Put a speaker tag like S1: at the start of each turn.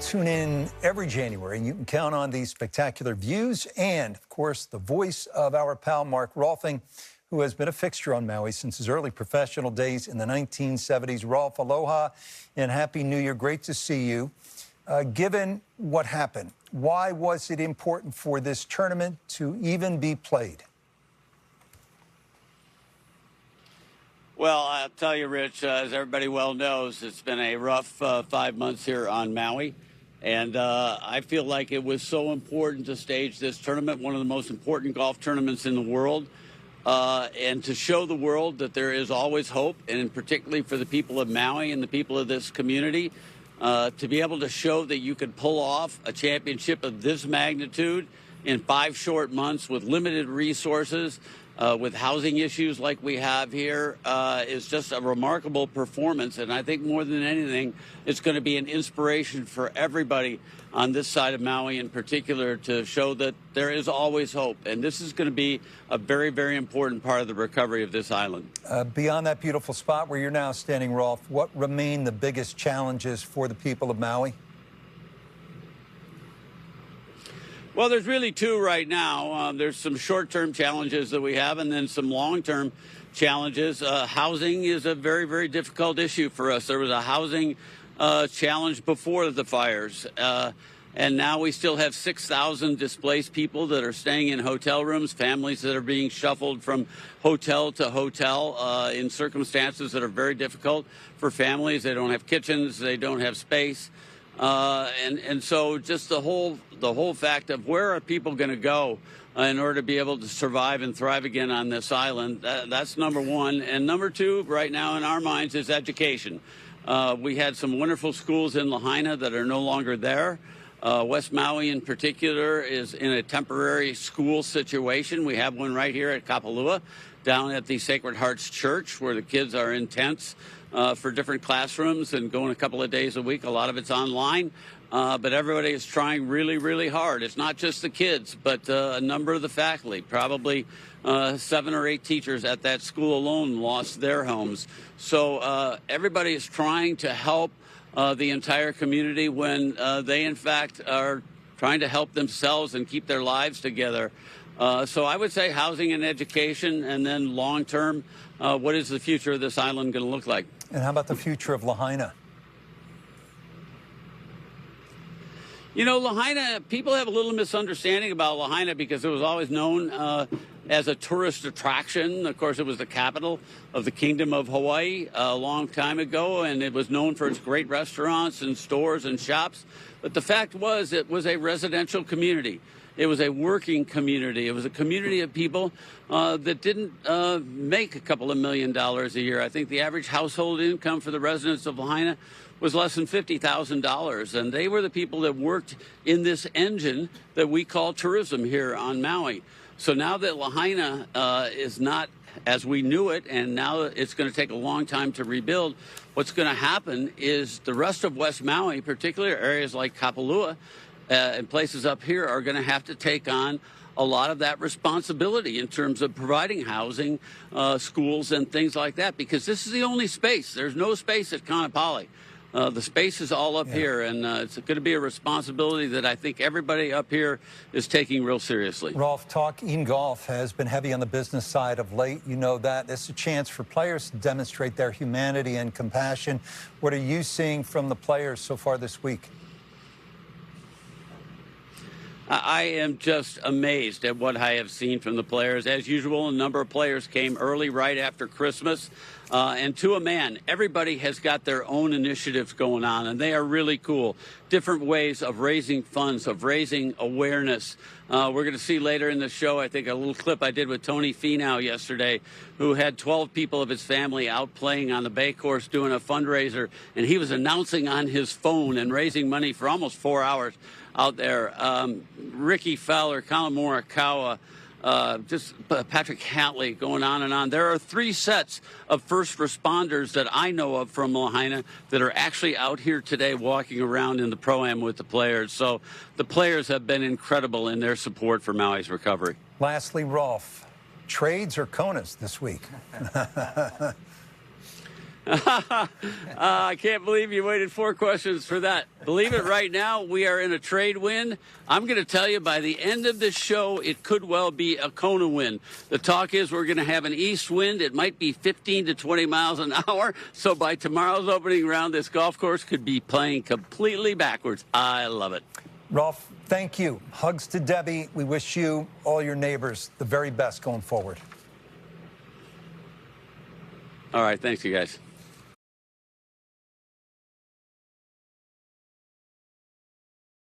S1: tune in every January, and you can count on these spectacular views and, of course, the voice of our pal Mark Rolfing, who has been a fixture on Maui since his early professional days in the 1970s. Rolf, aloha and Happy New Year. Great to see you. Given what happened, why was it important for this tournament to even be played?
S2: Well, I'll tell you, Rich, as everybody well knows, it's been a rough 5 months here on Maui. And I feel like it was so important to stage this tournament, one of the most important golf tournaments in the world, and to show the world that there is always hope, and particularly for the people of Maui and the people of this community, to be able to show that you could pull off a championship of this magnitude in 5 short months with limited resources, with housing issues like we have here, is just a remarkable performance. And I think more than anything, it's going to be an inspiration for everybody on this side of Maui in particular to show that there is always hope. And this is going to be a very, very important part of the recovery of this island.
S1: Beyond that beautiful spot where you're now standing, Rolf, what remain the biggest challenges for the people of Maui?
S2: Well, there's really 2 right now. There's some short-term challenges that we have, and then some long-term challenges. Housing is a very, very difficult issue for us. There was a housing challenge before the fires, and now we still have 6,000 displaced people that are staying in hotel rooms, families that are being shuffled from hotel to hotel in circumstances that are very difficult for families. They don't have kitchens, they don't have space. And so just the whole fact of where are people going to go in order to be able to survive and thrive again on this island, that's number 1. And number 2 right now in our minds is education. We had some wonderful schools in Lahaina that are no longer there. West Maui in particular is in a temporary school situation. We have one right here at Kapalua down at the Sacred Hearts Church where the kids are in tents for different classrooms and going a couple of days a week. A lot of it's online, but everybody is trying really, really hard. It's not just the kids, but a number of the faculty. Probably 7 or 8 teachers at that school alone lost their homes. So everybody is trying to help the entire community when they, in fact, are trying to help themselves and keep their lives together. So I would say housing and education, and then long-term, what is the future of this island going to look like?
S1: And how about the future of Lahaina?
S2: You know, Lahaina, people have a little misunderstanding about Lahaina because it was always known as a tourist attraction. Of course, it was the capital of the Kingdom of Hawaii a long time ago, and it was known for its great restaurants and stores and shops. But the fact was, it was a residential community. It was a working community. It was a community of people that didn't make a couple of $1 million a year. I think the average household income for the residents of Lahaina was less than $50,000. And they were the people that worked in this engine that we call tourism here on Maui. So now that Lahaina is not as we knew it, and now it's going to take a long time to rebuild, what's going to happen is the rest of West Maui, particularly areas like Kapalua, and places up here are going to have to take on a lot of that responsibility in terms of providing housing, schools, and things like that, because this is the only space. There's no space at Kaanapali. The space is all up here, and it's going to be a responsibility that I think everybody up here is taking real seriously.
S1: Rolf, talk in golf has been heavy on the business side of late. You know that. It's a chance for players to demonstrate their humanity and compassion. What are you seeing from the players so far this week?
S2: I am just amazed at what I have seen from the players. As usual, a number of players came early, right after Christmas. And to a man, everybody has got their own initiatives going on, and they are really cool. Different ways of raising funds, of raising awareness. We're going to see later in the show, I think, a little clip I did with Tony Finau yesterday, who had 12 people of his family out playing on the Bay Course doing a fundraiser, and he was announcing on his phone and raising money for almost 4 hours out there. Ricky Fowler, Colin Morikawa, just Patrick Hatley, going on and on. There are 3 sets of first responders that I know of from Lahaina that are actually out here today walking around in the Pro-Am with the players. So the players have been incredible in their support for Maui's recovery.
S1: Lastly, Rolf, trades or Konas this week?
S2: I can't believe you waited 4 questions for that. Believe it, right now, we are in a trade wind. I'm going to tell you, by the end of this show, it could well be a Kona wind. The talk is we're going to have an east wind. It might be 15 to 20 miles an hour. So by tomorrow's opening round, this golf course could be playing completely backwards. I love it.
S1: Rolf, thank you. Hugs to Debbie. We wish you, all your neighbors, the very best going forward.
S2: All right. Thanks, you guys.